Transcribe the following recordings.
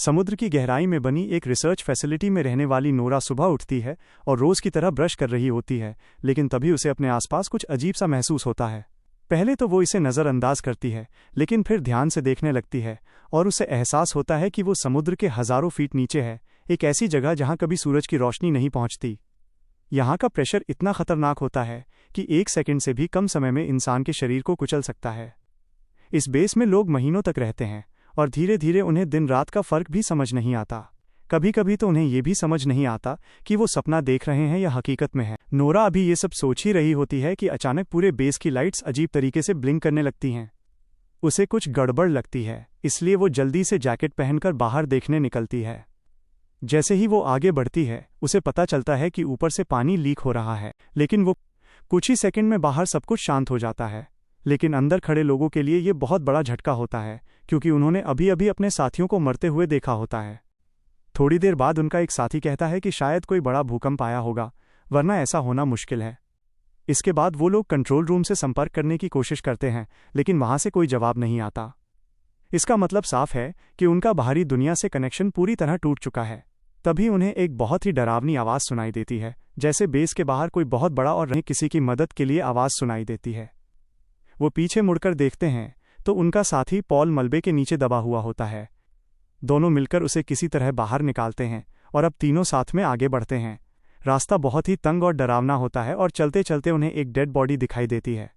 समुद्र की गहराई में बनी एक रिसर्च फैसिलिटी में रहने वाली नोरा सुबह उठती है और रोज की तरह ब्रश कर रही होती है, लेकिन तभी उसे अपने आसपास कुछ अजीब सा महसूस होता है। पहले तो वो इसे नज़रअंदाज करती है, लेकिन फिर ध्यान से देखने लगती है और उसे एहसास होता है कि वो समुद्र के हज़ारों फीट नीचे है, एक ऐसी जगह जहाँ कभी सूरज की रोशनी नहीं पहुँचती। यहाँ का प्रेशर इतना खतरनाक होता है कि 1 सेकंड से भी कम समय में इंसान के शरीर को कुचल सकता है। इस बेस में लोग महीनों तक रहते हैं और धीरे धीरे उन्हें दिन रात का फर्क भी समझ नहीं आता। कभी कभी तो उन्हें ये भी समझ नहीं आता कि वो सपना देख रहे हैं या हकीकत में है। नोरा अभी ये सब सोच ही रही होती है कि अचानक पूरे बेस की लाइट्स अजीब तरीके से ब्लिंक करने लगती हैं। उसे कुछ गड़बड़ लगती है, इसलिए वो जल्दी से जैकेट पहनकर बाहर देखने निकलती है। जैसे ही वो आगे बढ़ती है, उसे पता चलता है कि ऊपर से पानी लीक हो रहा है, लेकिन वो कुछ ही सेकंड में बाहर सब कुछ शांत हो जाता है। लेकिन अंदर खड़े लोगों के लिए ये बहुत बड़ा झटका होता है, क्योंकि उन्होंने अभी अभी अपने साथियों को मरते हुए देखा होता है। थोड़ी देर बाद उनका एक साथी कहता है कि शायद कोई बड़ा भूकंप आया होगा, वरना ऐसा होना मुश्किल है। इसके बाद वो लोग कंट्रोल रूम से संपर्क करने की कोशिश करते हैं, लेकिन वहां से कोई जवाब नहीं आता। इसका मतलब साफ है कि उनका बाहरी दुनिया से कनेक्शन पूरी तरह टूट चुका है। तभी उन्हें एक बहुत ही डरावनी आवाज़ सुनाई देती है, जैसे बेस के बाहर कोई बहुत बड़ा और किसी की मदद के लिए आवाज़ सुनाई देती है। वो पीछे मुड़कर देखते हैं तो उनका साथी पॉल मलबे के नीचे दबा हुआ होता है। दोनों मिलकर उसे किसी तरह बाहर निकालते हैं और अब तीनों साथ में आगे बढ़ते हैं। रास्ता बहुत ही तंग और डरावना होता है और चलते चलते उन्हें एक डेड बॉडी दिखाई देती है।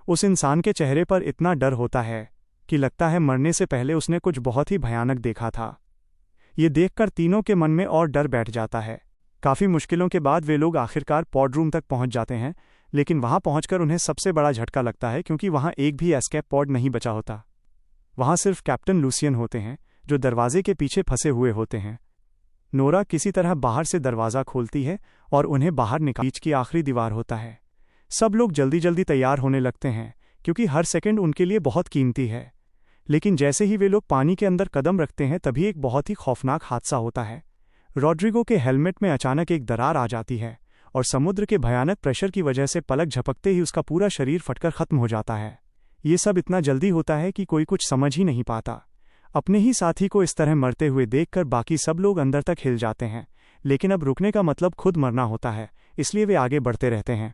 उस इंसान के चेहरे पर इतना डर होता है कि लगता है मरने से पहले उसने कुछ बहुत ही भयानक देखा था। ये देखकर तीनों के मन में और डर बैठ जाता है। काफ़ी मुश्किलों के बाद वे लोग आखिरकार पॉड रूम तक पहुंच जाते हैं, लेकिन वहां पहुंचकर उन्हें सबसे बड़ा झटका लगता है, क्योंकि वहां एक भी एस्केप पॉड नहीं बचा होता। वहां सिर्फ कैप्टन लूसियन होते हैं, जो दरवाजे के पीछे फंसे हुए होते हैं। नोरा किसी तरह बाहर से दरवाज़ा खोलती है और उन्हें बाहर निकाल बीच की आखिरी दीवार होता है। सब लोग जल्दी जल्दी तैयार होने लगते हैं, क्योंकि हर सेकंड उनके लिए बहुत कीमती है। लेकिन जैसे ही वे लोग पानी के अंदर कदम रखते हैं, तभी एक बहुत ही खौफनाक हादसा होता है। रॉड्रिगो के हेलमेट में अचानक एक दरार आ जाती है और समुद्र के भयानक प्रेशर की वजह से पलक झपकते ही उसका पूरा शरीर फटकर खत्म हो जाता है। ये सब इतना जल्दी होता है कि कोई कुछ समझ ही नहीं पाता। अपने ही साथी को इस तरह मरते हुए देखकर बाकी सब लोग अंदर तक हिल जाते हैं, लेकिन अब रुकने का मतलब खुद मरना होता है, इसलिए वे आगे बढ़ते रहते हैं।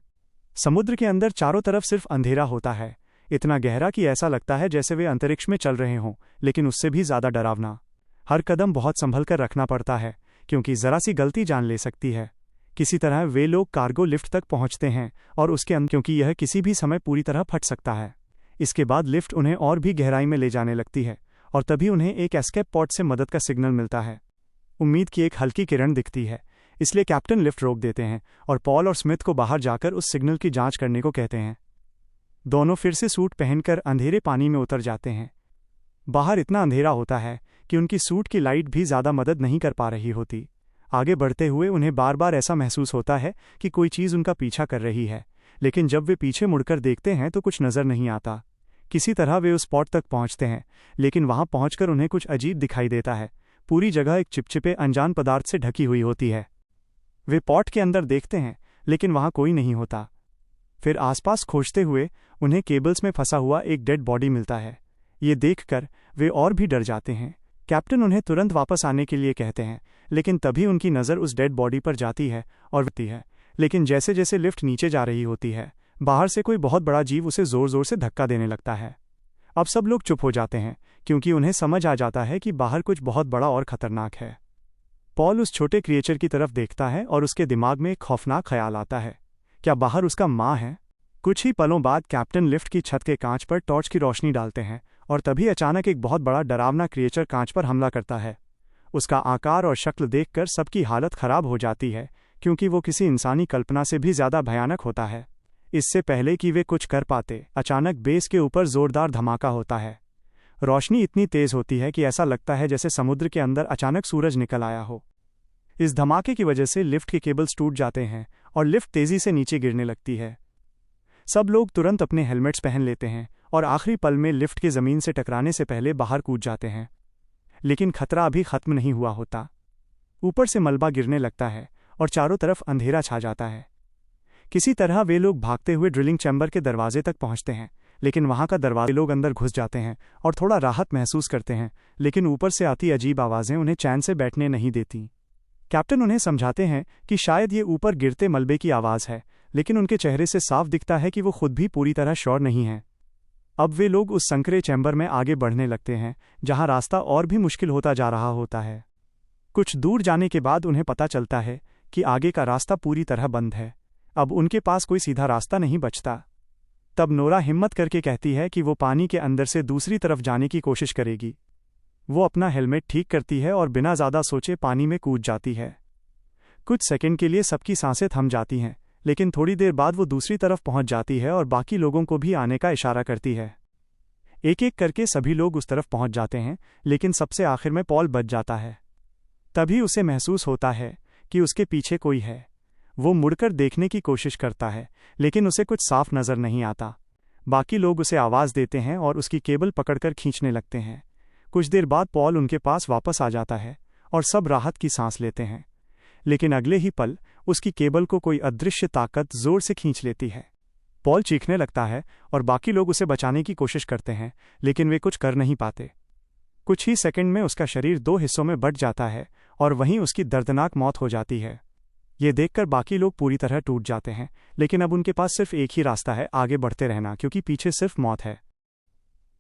समुद्र के अंदर चारों तरफ सिर्फ अंधेरा होता है, इतना गहरा कि ऐसा लगता है जैसे वे अंतरिक्ष में चल रहे हों, लेकिन उससे भी ज़्यादा डरावना। हर कदम बहुत संभल कर रखना पड़ता है, क्योंकि ज़रा सी गलती जान ले सकती है। किसी तरह वे लोग कार्गो लिफ्ट तक पहुंचते हैं और उसके अंदर, क्योंकि यह किसी भी समय पूरी तरह फट सकता है। इसके बाद लिफ्ट उन्हें और भी गहराई में ले जाने लगती है और तभी उन्हें एक एस्केप पॉड से मदद का सिग्नल मिलता है। उम्मीद की एक हल्की किरण दिखती है, इसलिए कैप्टन लिफ्ट रोक देते हैं और पॉल और स्मिथ को बाहर जाकर उस सिग्नल की जांच करने को कहते हैं। दोनों फिर से सूट पहनकर अंधेरे पानी में उतर जाते हैं। बाहर इतना अंधेरा होता है कि उनकी सूट की लाइट भी ज़्यादा मदद नहीं कर पा रही होती। आगे बढ़ते हुए उन्हें बार बार ऐसा महसूस होता है कि कोई चीज़ उनका पीछा कर रही है, लेकिन जब वे पीछे मुड़कर देखते हैं तो कुछ नज़र नहीं आता। किसी तरह वे उस स्पॉट तक पहुंचते हैं, लेकिन वहां पहुंचकर उन्हें कुछ अजीब दिखाई देता है। पूरी जगह एक चिपचिपे अनजान पदार्थ से ढकी हुई होती है। वे पॉट के अंदर देखते हैं, लेकिन वहां कोई नहीं होता। फिर आसपास खोजते हुए उन्हें केबल्स में फंसा हुआ एक डेड बॉडी मिलता है। ये देखकर वे और भी डर जाते हैं। कैप्टन उन्हें तुरंत वापस आने के लिए कहते हैं, लेकिन तभी उनकी नज़र उस डेड बॉडी पर जाती है और लेकिन जैसे जैसे लिफ्ट नीचे जा रही होती है, बाहर से कोई बहुत बड़ा जीव उसे जोर जोर से धक्का देने लगता है। अब सब लोग चुप हो जाते हैं, क्योंकि उन्हें समझ आ जाता है कि बाहर कुछ बहुत बड़ा और खतरनाक है। पॉल उस छोटे क्रिएचर की तरफ देखता है और उसके दिमाग में एक खौफनाक ख्याल आता है, क्या बाहर उसका माँ है? कुछ ही पलों बाद कैप्टन लिफ्ट की छत के कांच पर टॉर्च की रोशनी डालते हैं और तभी अचानक एक बहुत बड़ा डरावना क्रिएचर कांच पर हमला करता है। उसका आकार और शक्ल देखकर सबकी हालत खराब हो जाती है, क्योंकि वो किसी इंसानी कल्पना से भी ज़्यादा भयानक होता है। इससे पहले कि वे कुछ कर पाते, अचानक बेस के ऊपर जोरदार धमाका होता है। रोशनी इतनी तेज होती है कि ऐसा लगता है जैसे समुद्र के अंदर अचानक सूरज निकल आया हो। इस धमाके की वजह से लिफ्ट के केबल्स टूट जाते हैं और लिफ्ट तेजी से नीचे गिरने लगती है। सब लोग तुरंत अपने हेलमेट्स पहन लेते हैं और आखिरी पल में लिफ्ट के ज़मीन से टकराने से पहले बाहर कूद जाते हैं। लेकिन खतरा अभी खत्म नहीं हुआ होता। ऊपर से मलबा गिरने लगता है और चारों तरफ अंधेरा छा जाता है। किसी तरह वे लोग भागते हुए ड्रिलिंग चैम्बर के दरवाजे तक पहुंचते हैं, लेकिन वहां का दरवाजे लोग अंदर घुस जाते हैं और थोड़ा राहत महसूस करते हैं, लेकिन ऊपर से आती अजीब आवाज़ें उन्हें चैन से बैठने नहीं देती। कैप्टन उन्हें समझाते हैं कि शायद ये ऊपर गिरते मलबे की आवाज़ है, लेकिन उनके चेहरे से साफ दिखता है कि वो खुद भी पूरी तरह श्योर नहीं हैं। अब वे लोग उस संकरे चैम्बर में आगे बढ़ने लगते हैं, जहां रास्ता और भी मुश्किल होता जा रहा होता है। कुछ दूर जाने के बाद उन्हें पता चलता है कि आगे का रास्ता पूरी तरह बंद है। अब उनके पास कोई सीधा रास्ता नहीं बचता। तब नोरा हिम्मत करके कहती है कि वो पानी के अंदर से दूसरी तरफ जाने की कोशिश करेगी। वो अपना हेलमेट ठीक करती है और बिना ज़्यादा सोचे पानी में कूद जाती है। कुछ सेकंड के लिए सबकी सांसें थम जाती हैं, लेकिन थोड़ी देर बाद वो दूसरी तरफ पहुंच जाती है और बाकी लोगों को भी आने का इशारा करती है। एक एक करके सभी लोग उस तरफ पहुंच जाते हैं, लेकिन सबसे आखिर में पॉल बच जाता है। तभी उसे महसूस होता है कि उसके पीछे कोई है। वो मुड़कर देखने की कोशिश करता है, लेकिन उसे कुछ साफ नजर नहीं आता। बाकी लोग उसे आवाज़ देते हैं और उसकी केबल पकड़कर खींचने लगते हैं। कुछ देर बाद पॉल उनके पास वापस आ जाता है और सब राहत की सांस लेते हैं, लेकिन अगले ही पल उसकी केबल को कोई अदृश्य ताकत जोर से खींच लेती है। पॉल चीखने लगता है और बाकी लोग उसे बचाने की कोशिश करते हैं, लेकिन वे कुछ कर नहीं पाते। कुछ ही सेकंड में उसका शरीर 2 हिस्सों में बंट जाता है और वहीं उसकी दर्दनाक मौत हो जाती है। ये देखकर बाकी लोग पूरी तरह टूट जाते हैं, लेकिन अब उनके पास सिर्फ एक ही रास्ता है, आगे बढ़ते रहना, क्योंकि पीछे सिर्फ मौत है।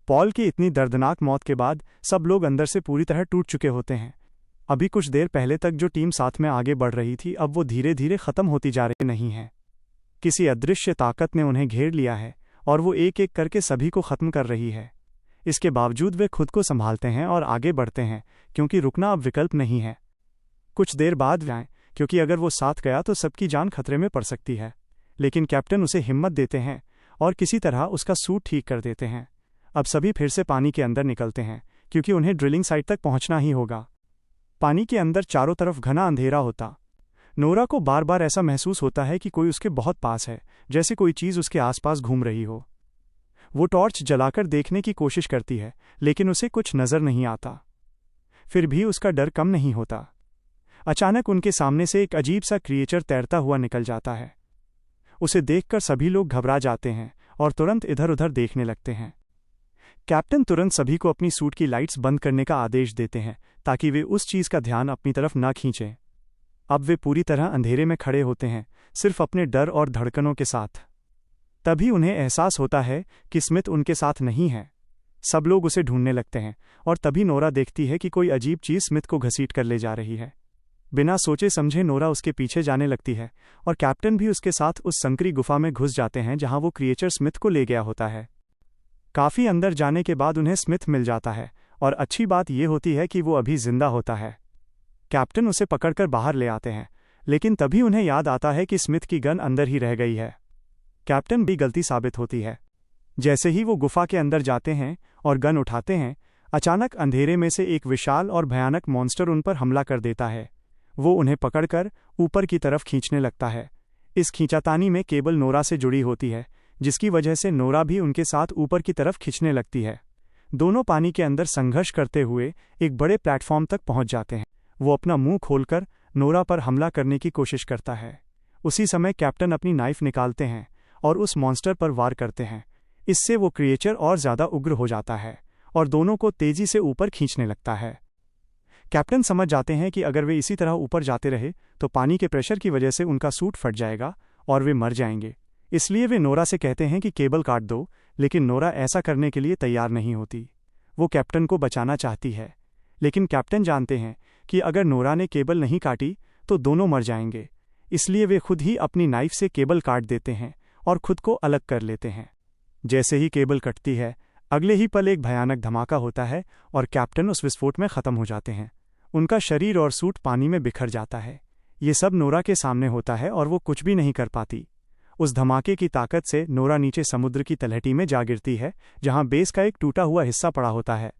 पॉल की इतनी दर्दनाक मौत के बाद सब लोग अंदर से पूरी तरह टूट चुके होते हैं। अभी कुछ देर पहले तक जो टीम साथ में आगे बढ़ रही थी, अब वो धीरे धीरे खत्म होती जा रही नहीं है। किसी अदृश्य ताकत ने उन्हें घेर लिया है और वो एक एक करके सभी को खत्म कर रही है। इसके बावजूद वे खुद को संभालते हैं और आगे बढ़ते हैं, क्योंकि रुकना अब विकल्प नहीं है। कुछ देर बाद वे क्योंकि अगर वो साथ गया तो सबकी जान खतरे में पड़ सकती है, लेकिन कैप्टन उसे हिम्मत देते हैं और किसी तरह उसका सूट ठीक कर देते हैं। अब सभी फिर से पानी के अंदर निकलते हैं, क्योंकि उन्हें ड्रिलिंग साइट तक पहुंचना ही होगा। पानी के अंदर चारों तरफ घना अंधेरा होता। नोरा को बार बार ऐसा महसूस होता है कि कोई उसके बहुत पास है, जैसे कोई चीज़ उसके आसपास घूम रही हो। वो टॉर्च जलाकर देखने की कोशिश करती है, लेकिन उसे कुछ नज़र नहीं आता। फिर भी उसका डर कम नहीं होता। अचानक उनके सामने से एक अजीब सा क्रिएचर तैरता हुआ निकल जाता है। उसे देखकर सभी लोग घबरा जाते हैं और तुरंत इधर उधर देखने लगते हैं। कैप्टन तुरंत सभी को अपनी सूट की लाइट्स बंद करने का आदेश देते हैं, ताकि वे उस चीज़ का ध्यान अपनी तरफ न खींचें। अब वे पूरी तरह अंधेरे में खड़े होते हैं, सिर्फ अपने डर और धड़कनों के साथ। तभी उन्हें एहसास होता है कि स्मिथ उनके साथ नहीं है। सब लोग उसे ढूंढने लगते हैं और तभी नोरा देखती है कि कोई अजीब चीज़ स्मिथ को घसीट कर ले जा रही है। बिना सोचे समझे नोरा उसके पीछे जाने लगती है और कैप्टन भी उसके साथ उस संकरी गुफा में घुस जाते हैं, जहां वो क्रिएचर स्मिथ को ले गया होता है। काफ़ी अंदर जाने के बाद उन्हें स्मिथ मिल जाता है और अच्छी बात यह होती है कि वो अभी जिंदा होता है। कैप्टन उसे पकड़कर बाहर ले आते हैं, लेकिन तभी उन्हें याद आता है कि स्मिथ की गन अंदर ही रह गई है। कैप्टन भी गलती साबित होती है। जैसे ही वो गुफा के अंदर जाते हैं और गन उठाते हैं, अचानक अंधेरे में से एक विशाल और भयानक मॉन्स्टर उन पर हमला कर देता है। वो उन्हें पकड़कर ऊपर की तरफ खींचने लगता है। इस खींचातानी में केबल नोरा से जुड़ी होती है, जिसकी वजह से नोरा भी उनके साथ ऊपर की तरफ खींचने लगती है। दोनों पानी के अंदर संघर्ष करते हुए एक बड़े प्लेटफॉर्म तक पहुंच जाते हैं। वो अपना मुंह खोलकर नोरा पर हमला करने की कोशिश करता है। उसी समय कैप्टन अपनी नाइफ निकालते हैं और उस मॉन्स्टर पर वार करते हैं। इससे वो क्रिएचर और ज़्यादा उग्र हो जाता है और दोनों को तेजी से ऊपर खींचने लगता है। कैप्टन समझ जाते हैं कि अगर वे इसी तरह ऊपर जाते रहे तो पानी के प्रेशर की वजह से उनका सूट फट जाएगा और वे मर जाएंगे। इसलिए वे नोरा से कहते हैं कि केबल काट दो, लेकिन नोरा ऐसा करने के लिए तैयार नहीं होती। वो कैप्टन को बचाना चाहती है, लेकिन कैप्टन जानते हैं कि अगर नोरा ने केबल नहीं काटी तो दोनों मर जाएंगे। इसलिए वे खुद ही अपनी नाइफ से केबल काट देते हैं और खुद को अलग कर लेते हैं। जैसे ही केबल कटती है, अगले ही पल एक भयानक धमाका होता है और कैप्टन उस विस्फोट में ख़त्म हो जाते हैं। उनका शरीर और सूट पानी में बिखर जाता है। ये सब नोरा के सामने होता है और वो कुछ भी नहीं कर पाती। उस धमाके की ताकत से नोरा नीचे समुद्र की तलहटी में जा गिरती है, जहां बेस का एक टूटा हुआ हिस्सा पड़ा होता है।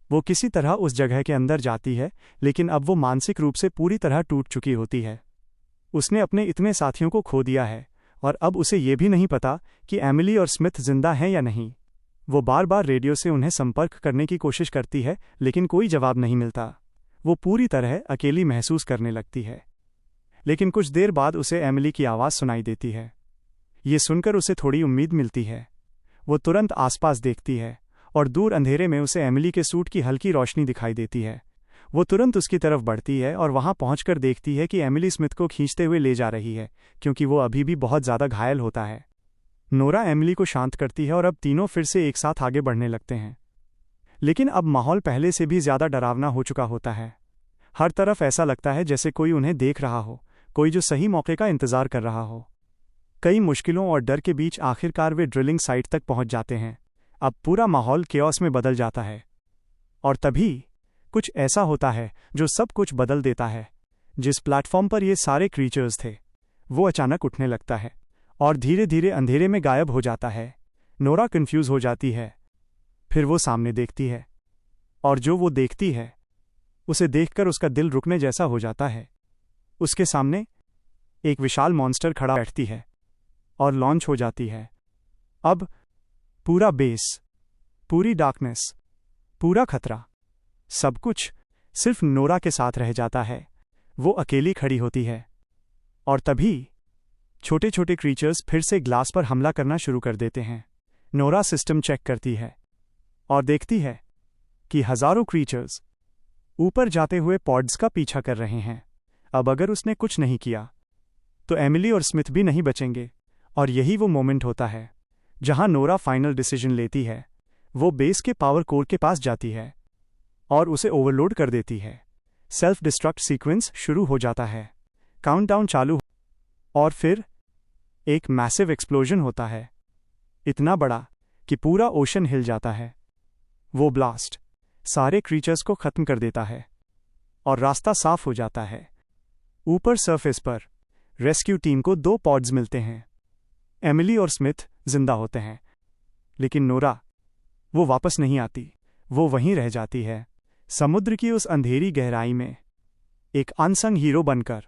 वो किसी तरह उस जगह के अंदर जाती है, लेकिन अब वो मानसिक रूप से पूरी तरह टूट चुकी होती है। उसने अपने इतने साथियों को खो दिया है और अब उसे ये भी नहीं पता कि एमिली और स्मिथ जिंदा हैं या नहीं। वो बार बार रेडियो से उन्हें संपर्क करने की कोशिश करती है, लेकिन कोई जवाब नहीं मिलता। वो पूरी तरह अकेली महसूस करने लगती है। लेकिन कुछ देर बाद उसे एमिली की आवाज़ सुनाई देती है। ये सुनकर उसे थोड़ी उम्मीद मिलती है। वो तुरंत आसपास देखती है और दूर अंधेरे में उसे एमिली के सूट की हल्की रोशनी दिखाई देती है। वो तुरंत उसकी तरफ बढ़ती है और वहां पहुंचकर देखती है कि एमिली स्मिथ को खींचते हुए ले जा रही है, क्योंकि वो अभी भी बहुत ज़्यादा घायल होता है। नोरा एमिली को शांत करती है और अब तीनों फिर से एक साथ आगे बढ़ने लगते हैं। लेकिन अब माहौल पहले से भी ज़्यादा डरावना हो चुका होता है। हर तरफ ऐसा लगता है जैसे कोई उन्हें देख रहा हो, कोई जो सही मौके का इंतज़ार कर रहा हो। कई मुश्किलों और डर के बीच आखिरकार वे ड्रिलिंग साइट तक पहुंच जाते हैं। अब पूरा माहौल केओस में बदल जाता है और तभी कुछ ऐसा होता है जो सब कुछ बदल देता है। जिस प्लेटफॉर्म पर ये सारे क्रीचर्स थे वो अचानक उठने लगता है और धीरे धीरे अंधेरे में गायब हो जाता है। नोरा कंफ्यूज हो जाती है। फिर वो सामने देखती है और जो वो देखती है उसे देखकर उसका दिल रुकने जैसा हो जाता है। उसके सामने एक विशाल मॉन्स्टर खड़ा बैठती है और लॉन्च हो जाती है। अब पूरा बेस, पूरी डार्कनेस, पूरा खतरा, सब कुछ सिर्फ नोरा के साथ रह जाता है। वो अकेली खड़ी होती है और तभी छोटे छोटे क्रीचर्स फिर से ग्लास पर हमला करना शुरू कर देते हैं। नोरा सिस्टम चेक करती है और देखती है कि हजारों क्रीचर्स ऊपर जाते हुए पॉड्स का पीछा कर रहे हैं। अब अगर उसने कुछ नहीं किया तो एमिली और स्मिथ भी नहीं बचेंगे। और यही वो मोमेंट होता है जहां नोरा फाइनल डिसीजन लेती है। वो बेस के पावर कोर के पास जाती है और उसे ओवरलोड कर देती है। सेल्फ डिस्ट्रक्ट सीक्वेंस शुरू हो जाता है। काउंटडाउन चालू और फिर एक मैसिव एक्सप्लोजन होता है, इतना बड़ा कि पूरा ओशन हिल जाता है। वो ब्लास्ट सारे क्रीचर्स को खत्म कर देता है और रास्ता साफ हो जाता है। ऊपर सरफेस पर रेस्क्यू टीम को 2 पॉड्स मिलते हैं। एमिली और स्मिथ जिंदा होते हैं, लेकिन नोरा, वो वापस नहीं आती। वो वहीं रह जाती है, समुद्र की उस अंधेरी गहराई में, एक अनसंग हीरो बनकर।